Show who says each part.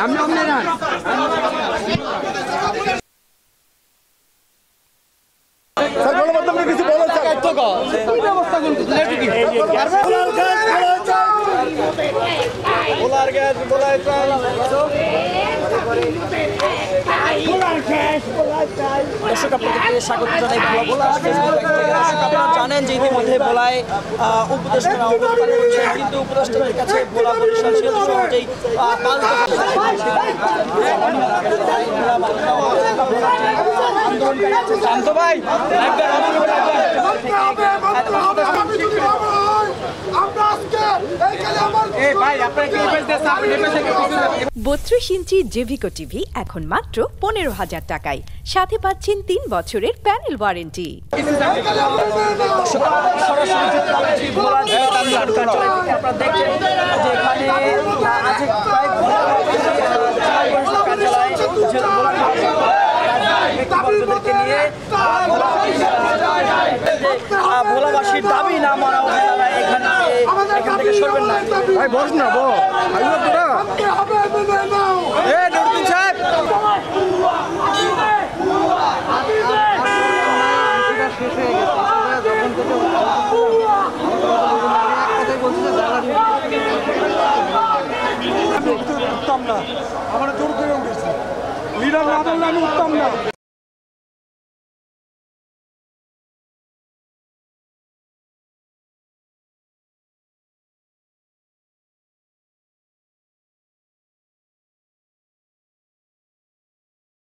Speaker 1: আমি আপনারা কিছু বলার ব্যবস্থা
Speaker 2: দর্শক আপনাদেরকে স্বাগত জানাই ভোলা দর্শক আপনারা জানেন যে ইতিমধ্যে ভোলায় উপদেষ্টারা অবস্থান করছেন, কিন্তু উপদেষ্টাদের কাছে ভোলা বরিশাল সিলেট সহ যেই
Speaker 3: বত্রিশ ইঞ্চি জেভিকো টিভি এখন মাত্র 15,000 টাকায়, সাথে পাচ্ছেন 3 বছরের প্যানেল ওয়ারেন্টি।
Speaker 2: ভোলাবাসীর দাবি না মানা এখান থেকে সরবেন না।
Speaker 1: ভাই বস না উত্তম না, আমার জোর করে লিডার না বললে আমি উত্তম না।